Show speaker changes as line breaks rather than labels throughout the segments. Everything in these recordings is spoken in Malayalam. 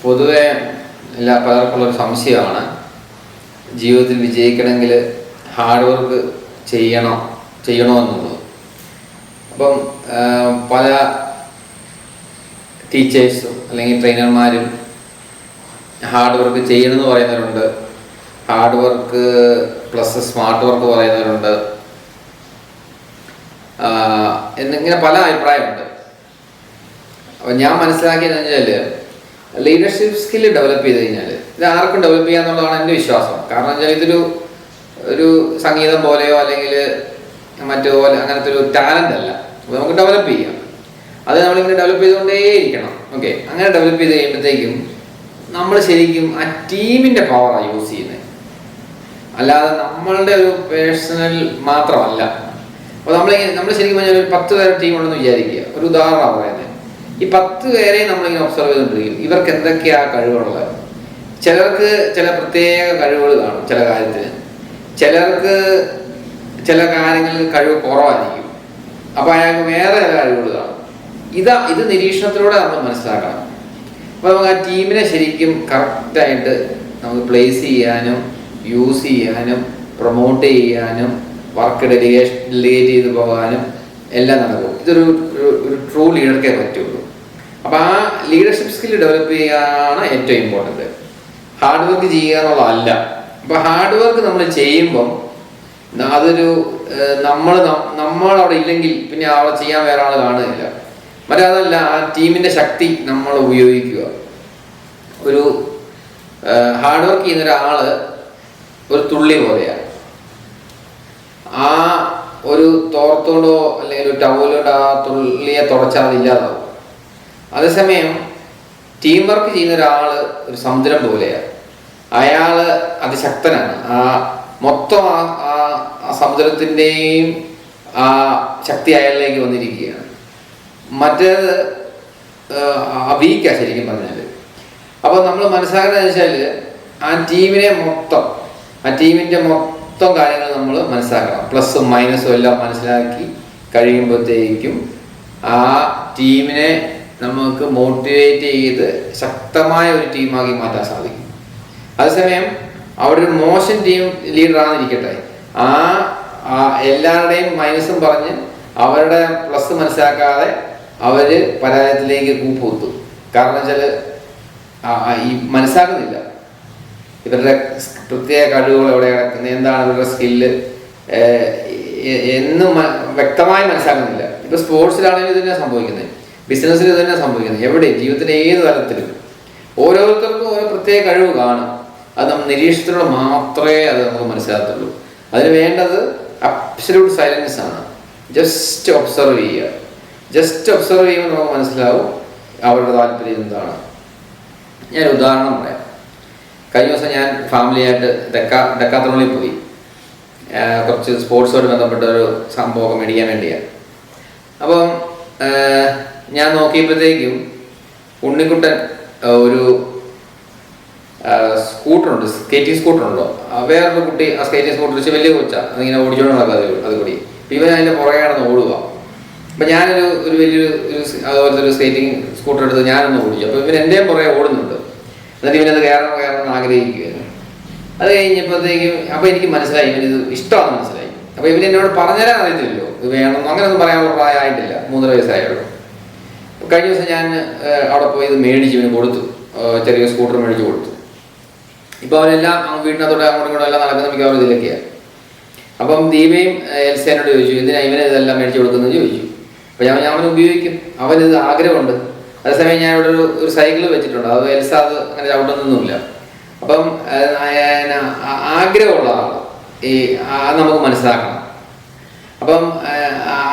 പൊതുവെ പലർക്കുള്ളൊരു സംശയമാണ്, ജീവിതത്തിൽ വിജയിക്കണമെങ്കിൽ ഹാർഡ് വർക്ക് ചെയ്യണമെന്നുള്ളത്. അപ്പം പല ടീച്ചേഴ്സും അല്ലെങ്കിൽ ട്രെയിനർമാരും ഹാർഡ് വർക്ക് ചെയ്യണമെന്ന് പറയുന്നവരുണ്ട്, hard work plus smart work പറയുന്നവരുണ്ട്, എന്നിങ്ങനെ പല അഭിപ്രായമുണ്ട്. അപ്പം ഞാൻ മനസ്സിലാക്കിയെന്ന് വെച്ചാൽ ലീഡർഷിപ്പ് സ്കില്ല് ഡെവലപ്പ് ചെയ്ത് കഴിഞ്ഞാൽ ഇത് ആർക്കും ഡെവലപ്പ് ചെയ്യാന്നുള്ളതാണ് എൻ്റെ വിശ്വാസം. കാരണം വെച്ചാൽ ഇതൊരു സംഗീതം പോലെയോ അല്ലെങ്കിൽ മറ്റോ പോലെ അങ്ങനത്തെ ഒരു ടാലൻ്റ് അല്ല. അപ്പോൾ നമുക്ക് ഡെവലപ്പ് ചെയ്യാം, അത് നമ്മളിങ്ങനെ ഡെവലപ്പ് ചെയ്തുകൊണ്ടേയിരിക്കണം. ഓക്കെ, അങ്ങനെ ഡെവലപ്പ് ചെയ്ത് കഴിയുമ്പോഴത്തേക്കും നമ്മൾ ശരിക്കും ആ ടീമിൻ്റെ പവറാണ് യൂസ് ചെയ്യുന്നത്, അല്ലാതെ നമ്മളുടെ ഒരു പേഴ്സണൽ മാത്രമല്ല. അപ്പോൾ നമ്മൾ ശരിക്കും പറഞ്ഞാൽ ഒരു 10 പേരുടെ ടീമുണ്ടെന്ന് വിചാരിക്കുക. ഒരു ഉദാഹരണമാണ് പറയുന്നത്. ഈ 10 പേരെ നമ്മളിങ്ങനെ ഒബ്സർവ് ചെയ്തുകൊണ്ടിരിക്കും. ഇവർക്ക് എന്തൊക്കെയാണ് കഴിവുള്ളത്. ചിലർക്ക് ചില പ്രത്യേക കഴിവുകൾ കാണും ചില കാര്യത്തിന്, ചിലർക്ക് ചില കാര്യങ്ങളിൽ കഴിവ് കുറവായിരിക്കും. അപ്പോൾ അയാൾക്ക് വേറെ ചില കഴിവുകൾ കാണും. ഇത് നിരീക്ഷണത്തിലൂടെ നമ്മൾ മനസ്സിലാക്കണം. അപ്പോൾ നമുക്ക് ആ ടീമിനെ ശരിക്കും കറക്റ്റായിട്ട് നമുക്ക് പ്ലേസ് ചെയ്യാനും യൂസ് ചെയ്യാനും പ്രൊമോട്ട് ചെയ്യാനും വർക്ക് ഡെലിഗേറ്റ് ചെയ്ത് പോകാനും എല്ലാം നടക്കും. ഇതൊരു ട്രൂ ലീഡർക്കേ പറ്റുള്ളൂ. അപ്പോൾ ആ ലീഡർഷിപ്പ് സ്കില്ല് ഡെവലപ്പ് ചെയ്യുകയാണ് ഏറ്റവും ഇമ്പോർട്ടൻ്റ്, ഹാർഡ് വർക്ക് ചെയ്യുക എന്നുള്ളതല്ല. അപ്പോൾ ഹാർഡ് വർക്ക് നമ്മൾ ചെയ്യുമ്പം അതൊരു നമ്മളവിടെ ഇല്ലെങ്കിൽ പിന്നെ അവിടെ ചെയ്യാൻ വേറെ ആൾ കാണുന്നില്ല. മറ്റേതല്ല, ആ ടീമിൻ്റെ ശക്തി നമ്മൾ ഉപയോഗിക്കുക. ഒരു ഹാർഡ് വർക്ക് ചെയ്യുന്ന ഒരാൾ ഒരു തുള്ളി പോലെയാണ്. ആ ഒരു തോർത്തോണ്ടോ അല്ലെങ്കിൽ ഒരു ടവലോണ്ടോ ആ തുള്ളിയെ തുടച്ചാൽ അതില്ലാതാവും. അതേസമയം ടീം വർക്ക് ചെയ്യുന്ന ഒരാൾ ഒരു സമുദ്രം പോലെയാണ്. അയാൾ അതിശക്തനാണ്. ആ മൊത്തം ആ സമുദ്രത്തിൻ്റെയും ആ ശക്തി അയാളിലേക്ക് വന്നിരിക്കുകയാണ്. മറ്റേത് വീക്കാണ് ശരിക്കും പറഞ്ഞാൽ. അപ്പോൾ നമ്മൾ മനസ്സിലാക്കുന്നത് വെച്ചാൽ ആ ടീമിൻ്റെ മൊത്തം കാര്യങ്ങൾ നമ്മൾ മനസ്സിലാക്കണം. പ്ലസും മൈനസും എല്ലാം മനസ്സിലാക്കി കഴിയുമ്പോഴത്തേക്കും ആ ടീമിനെ നമുക്ക് മോട്ടിവേറ്റ് ചെയ്ത് ശക്തമായ ഒരു ടീമാക്കി മാറ്റാൻ സാധിക്കും. അതേസമയം അവിടെ ഒരു മോശം ടീം ലീഡറാണെന്നിരിക്കട്ടെ, ആ എല്ലാവരുടെയും മൈനസും പറഞ്ഞ് അവരുടെ പ്ലസ് മനസ്സിലാക്കാതെ അവർ പരാജയത്തിലേക്ക് കൂപ്പുകുത്തും. കാരണം വെച്ചാൽ ഈ മനസ്സിലാക്കുന്നില്ല ഇവരുടെ പ്രത്യേക കഴിവുകൾ എവിടെ കിടക്കുന്നത്, എന്താണ് ഇവരുടെ സ്കില്ല് എന്നും വ്യക്തമായി മനസ്സിലാക്കുന്നില്ല. ഇപ്പോൾ സ്പോർട്സിലാണെങ്കിൽ ഇത് തന്നെ സംഭവിക്കുന്നത്, ബിസിനസ്സിൽ ഇത് തന്നെ സംഭവിക്കുന്നത്, എവിടെ ജീവിതത്തിൻ്റെ ഏത് തലത്തിലും ഓരോരുത്തർക്കും ഓരോ പ്രത്യേക കഴിവ് കാണും. അത് നമ്മൾ നിരീക്ഷണത്തിലൂടെ മാത്രമേ അത് നമുക്ക് മനസ്സിലാകത്തുള്ളൂ. അതിന് വേണ്ടത് അബ്സല്യൂട്ട് സൈലൻസ് ആണ്. ജസ്റ്റ് ഒബ്സർവ് ചെയ്യുക. ജസ്റ്റ് ഒബ്സർവ് ചെയ്യുമ്പോൾ നമുക്ക് മനസ്സിലാവും അവരുടെ താല്പര്യം എന്താണ്. ഞാൻ ഉദാഹരണം പറയാം. കഴിഞ്ഞ ദിവസം ഞാൻ ഫാമിലിയായിട്ട് ഡെക്കാത്തലോണിൽ പോയി. കുറച്ച് സ്പോർട്സുമായിട്ട് ബന്ധപ്പെട്ട ഒരു സംഭവമൊക്കെ മേടിക്കാൻ വേണ്ടിയാണ്. അപ്പം ഞാൻ നോക്കിയപ്പോഴത്തേക്കും ഉണ്ണിക്കുട്ടൻ ഒരു സ്കൂട്ടറുണ്ട്, സ്കേറ്റിംഗ് സ്കൂട്ടറുണ്ടോ, വേറൊരു കുട്ടി ആ സ്കേറ്റിംഗ് സ്കൂട്ടർ വെച്ച് വലിയ കൊച്ചാണ്, അതിങ്ങനെ ഓടിച്ചോണ്ട് നടക്കുക. അത് കൂടി ഇവൻ അതിൻ്റെ പുറകെ നടന്ന് ഓടുക. അപ്പം ഞാനൊരു വലിയൊരു അതുപോലത്തെ ഒരു സ്കേറ്റിംഗ് സ്കൂട്ടർ എടുത്ത് ഞാനൊന്ന് ഓടിച്ചു. അപ്പോൾ ഇവൻ എൻ്റെയും പുറകെ ഓടുന്നുണ്ട്. എന്നിട്ട് ഇവനത് കയറണം ആഗ്രഹിക്കുകയാണ്. അത് കഴിഞ്ഞപ്പോഴത്തേക്കും അപ്പോൾ എനിക്ക് മനസ്സിലായി ഇവനിത് ഇഷ്ടമാണെന്ന് മനസ്സിലായി. അപ്പോൾ ഇവൻ എന്നോട് പറഞ്ഞുതരാൻ അറിയത്തില്ലല്ലോ, ഇത് വേണമെന്ന് അങ്ങനെയൊന്നും പറയാനുള്ള പ്രായമായിട്ടില്ല, 3 വയസ്സായുള്ളൂ. കഴിഞ്ഞ ദിവസം ഞാൻ അവിടെ പോയി ഇത് മേടിച്ച് ഇവന് കൊടുത്തു, ചെറിയ സ്കൂട്ടർ മേടിച്ച് കൊടുത്തു. ഇപ്പോൾ അവരെല്ലാം വീടിനകത്തോടെ അങ്ങോട്ടും ഇങ്ങോട്ടും എല്ലാം നടക്കുന്ന മിക്കവാറും ഇതിലൊക്കെയാണ്. അപ്പം ദീപയും എൽസേനോട് ചോദിച്ചു, എന്തിനാ ഇവനെ ഇതെല്ലാം മേടിച്ച് കൊടുക്കുന്നത് ചോദിച്ചു. അപ്പോൾ ഞാൻ അവനെ ഉപയോഗിക്കും, അവനിത് ആഗ്രഹമുണ്ട്. അതേസമയം ഞാൻ ഇവിടെ ഒരു സൈക്കിൾ വെച്ചിട്ടുണ്ട്, അത് എൽസ അത് അങ്ങനെ ചവിട്ടുന്നൊന്നുമില്ല. അപ്പം ആഗ്രഹമുള്ള ആൾ നമുക്ക് മനസ്സിലാക്കണം. അപ്പം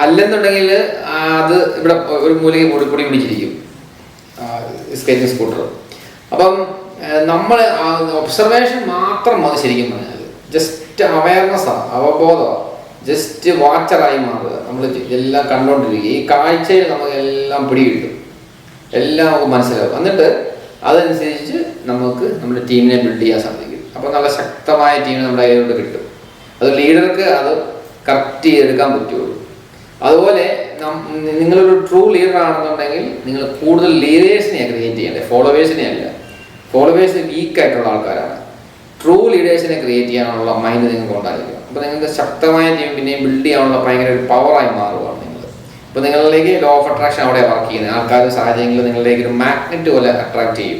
അല്ലെന്നുണ്ടെങ്കിൽ അത് ഇവിടെ ഒരു മൂലയ്ക്ക് പൊടി പിടിച്ചിരിക്കും സ്കേറ്റിംഗ് സ്കൂട്ടർ. അപ്പം നമ്മൾ ഒബ്സർവേഷൻ മാത്രം മതി ശരിക്കും പറഞ്ഞാൽ. ജസ്റ്റ് അവയർനെസ്സാണ്, അവബോധമാണ്, ജസ്റ്റ് വാച്ചറായി മാറുക. നമ്മൾ എല്ലാം കണ്ടുകൊണ്ടിരിക്കുക. ഈ കാഴ്ചയിൽ നമുക്ക് എല്ലാം പിടികിട്ടും, എല്ലാം നമുക്ക് മനസ്സിലാവും. എന്നിട്ട് അതനുസരിച്ച് നമുക്ക് നമ്മുടെ ടീമിനെ ബിൽഡ് ചെയ്യാൻ സാധിക്കും. അപ്പോൾ നല്ല ശക്തമായ ടീം നമ്മുടെ കയ്യിലോട്ട് കിട്ടും. അത് ലീഡർക്ക് അത് കറക്റ്റ് ചെയ്തെടുക്കാൻ പറ്റുള്ളൂ. അതുപോലെ നിങ്ങളൊരു ട്രൂ ലീഡർ ആണെന്നുണ്ടെങ്കിൽ നിങ്ങൾ കൂടുതൽ ലീഡേഴ്സിനെയാണ് ക്രിയേറ്റ് ചെയ്യേണ്ടത്, ഫോളോവേഴ്സിനെ അല്ല. ഫോളോവേഴ്സ് വീക്കായിട്ടുള്ള ആൾക്കാരാണ്. ട്രൂ ലീഡേഴ്സിനെ ക്രിയേറ്റ് ചെയ്യാനുള്ള മൈൻഡ് നിങ്ങൾക്ക് ഉണ്ടായിരിക്കും. അപ്പോൾ നിങ്ങൾക്ക് ശക്തമായ ടീം പിന്നെയും ബിൽഡ് ചെയ്യാനുള്ള ഭയങ്കര ഒരു പവറായി മാറുകയാണ് നിങ്ങൾ. ഇപ്പോൾ നിങ്ങളിലേക്ക് ലോ ഓഫ് അട്രാക്ഷൻ അവിടെ വർക്ക് ചെയ്യുന്നത്. ആൾക്കാർ സാഹചര്യങ്ങൾ നിങ്ങളിലേക്ക് ഒരു മാഗ്നറ്റ് പോലെ അട്രാക്ട് ചെയ്യും.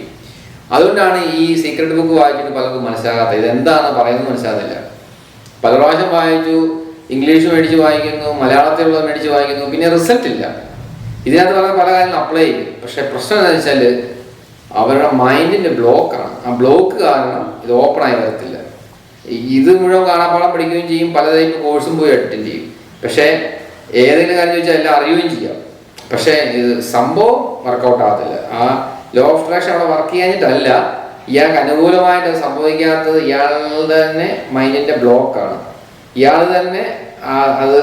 അതുകൊണ്ടാണ് ഈ സീക്രട്ട് ബുക്ക് വായിച്ചിട്ട് പലർക്കും മനസ്സിലാകാത്തത്. ഇതെന്താണ് പറയുന്നത് മനസ്സിലാകുന്നില്ല. പല പ്രാവശ്യം വായിച്ചു, ഇംഗ്ലീഷ് മേടിച്ച് വായിക്കുന്നു, മലയാളത്തിലുള്ളത് മേടിച്ച് വായിക്കുന്നു, പിന്നെ റിസൾട്ട് ഇല്ല. ഇതിനകത്ത് പറഞ്ഞ പല കാര്യങ്ങളും അപ്ലൈ ചെയ്യും. പക്ഷെ പ്രശ്നം എന്താണെന്ന് വെച്ചാൽ അവരുടെ മൈൻഡിൻ്റെ ബ്ലോക്കാണ്. ആ ബ്ലോക്ക് കാരണം ഇത് ഓപ്പണായി വരത്തില്ല. ഇത് മുഴുവൻ കാണാപ്പാടം പഠിക്കുകയും ചെയ്യും, പല ടൈപ്പ് കോഴ്സും പോയി അറ്റൻഡ് ചെയ്യും. പക്ഷേ ഏതെങ്കിലും കാര്യം ചോദിച്ചാൽ എല്ലാം അറിയുകയും ചെയ്യാം. പക്ഷേ ഇത് സംഭവം വർക്കൗട്ട് ആകത്തില്ല. ആ ലോ ഓഫ് അട്രാക്ഷൻ അവിടെ വർക്ക് ചെയ്യാനിട്ടല്ല, ഇയാൾക്ക് അനുകൂലമായിട്ട് സംഭവിക്കാത്തത് ഇയാളുടെ തന്നെ മൈൻഡിൻ്റെ ബ്ലോക്കാണ്. ഇയാൾ തന്നെ അത്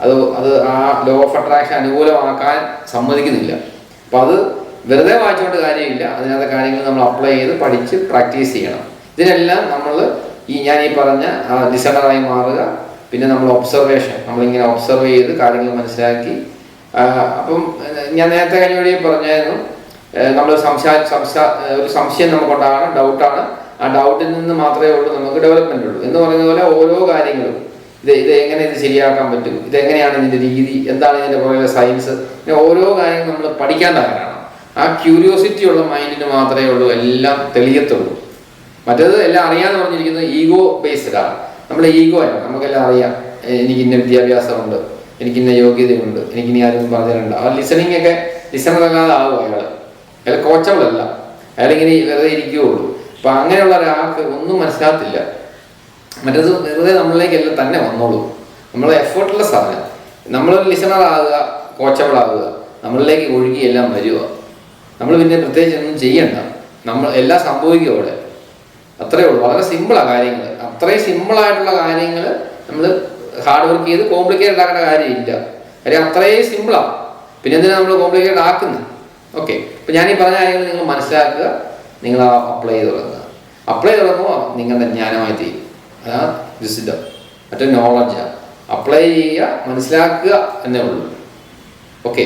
അത് അത് ആ ലോ ഓഫ് അട്രാക്ഷൻ അനുകൂലമാക്കാൻ സമ്മതിക്കുന്നില്ല. അപ്പം അത് വെറുതെ വായിച്ചുകൊണ്ട് കാര്യമില്ല. അതിനകത്തെ കാര്യങ്ങൾ നമ്മൾ അപ്ലൈ ചെയ്ത് പഠിച്ച് പ്രാക്ടീസ് ചെയ്യണം. ഇതിനെല്ലാം നമ്മൾ ഞാൻ ഈ പറഞ്ഞ ലിസണറായി മാറുക, പിന്നെ നമ്മൾ ഒബ്സർവേഷൻ, നമ്മളിങ്ങനെ ഒബ്സർവ് ചെയ്ത് കാര്യങ്ങൾ മനസ്സിലാക്കി. അപ്പം ഞാൻ നേരത്തെ കഴിഞ്ഞ വഴി പറഞ്ഞായിരുന്നു, നമ്മൾ ഒരു സംശയം നമുക്കുണ്ടാകണം, ഡൗട്ടാണ്. ആ ഡൗട്ടിൽ നിന്ന് മാത്രമേ ഉള്ളൂ നമുക്ക് ഡെവലപ്മെൻ്റ് ഉള്ളൂ എന്ന് പറയുന്ന പോലെ ഓരോ കാര്യങ്ങളും ഇത് എങ്ങനെ ഇത് ശരിയാക്കാൻ പറ്റും, ഇതെങ്ങനെയാണ് ഇതിൻ്റെ രീതി, എന്താണ് ഇതിൻ്റെ പുറകിലെ സയൻസ്, പിന്നെ ഓരോ കാര്യങ്ങളും നമ്മൾ പഠിക്കാൻ തയ്യാറാണ്. ആ ക്യൂരിയോസിറ്റി ഉള്ള മൈൻഡിന് മാത്രമേ ഉള്ളൂ എല്ലാം തെളിയത്തുള്ളൂ. മറ്റേത് എല്ലാം അറിയാമെന്ന് പറഞ്ഞിരിക്കുന്നത് ഈഗോ ബേസ്ഡാണ്. നമ്മുടെ ഈഗോ ആണ്. നമുക്കെല്ലാം അറിയാം, എനിക്ക് ഇന്ന വിദ്യാഭ്യാസമുണ്ട്, എനിക്ക് ഇന്ന യോഗ്യതയുണ്ട്, എനിക്കിനി ആരും പറഞ്ഞു തരണ്ട. ആ ലിസണിങ് ഒക്കെ ലിസണർ അല്ലാതെ ആകും അയാൾ കോച്ചബിളല്ല, അയാളിങ്ങനെ വെറുതെ ഇരിക്കുകയുള്ളൂ. അപ്പം അങ്ങനെയുള്ള ഒരാൾക്ക് ഒന്നും മനസ്സിലാകത്തില്ല. മറ്റേത് വെറുതെ നമ്മളിലേക്ക് എല്ലാം തന്നെ വന്നോളൂ. നമ്മൾ എഫേർട്ട്ലെസ് ആണ്. നമ്മളൊരു ലിസണർ ആകുക, കോച്ചബിൾ ആകുക, നമ്മളിലേക്ക് ഒഴുകി എല്ലാം വരിക. നമ്മൾ പിന്നെ പ്രത്യേകിച്ച് ഒന്നും ചെയ്യണ്ട, നമ്മൾ എല്ലാം സംഭവിക്കും അവിടെ. അത്രയേ ഉള്ളൂ. വളരെ സിമ്പിളാണ് കാര്യങ്ങൾ. അത്രയും സിമ്പിളായിട്ടുള്ള കാര്യങ്ങൾ നമ്മൾ ഹാർഡ് വർക്ക് ചെയ്ത് കോംപ്ലിക്കേറ്റഡ് ആക്കേണ്ട കാര്യമില്ല. കാര്യം അത്രയും സിമ്പിളാണ്. പിന്നെ എന്തിനാണ് നമ്മൾ കോംപ്ലിക്കേറ്റഡ് ആക്കുന്നത്? ഓക്കെ, അപ്പം ഞാനീ പറഞ്ഞ കാര്യങ്ങൾ നിങ്ങൾ മനസ്സിലാക്കുക, നിങ്ങൾ അപ്ലൈ ചെയ്ത് തുടങ്ങുക. അപ്ലൈ തുടങ്ങുമ്പോൾ നിങ്ങളുടെ ജ്ഞാനമായി തീരും. അതാണ് വിസ്ഡം, മറ്റേ നോളജാണ്. അപ്ലൈ ചെയ്യുക, മനസ്സിലാക്കുക എന്നേ ഉള്ളൂ. ഓക്കെ.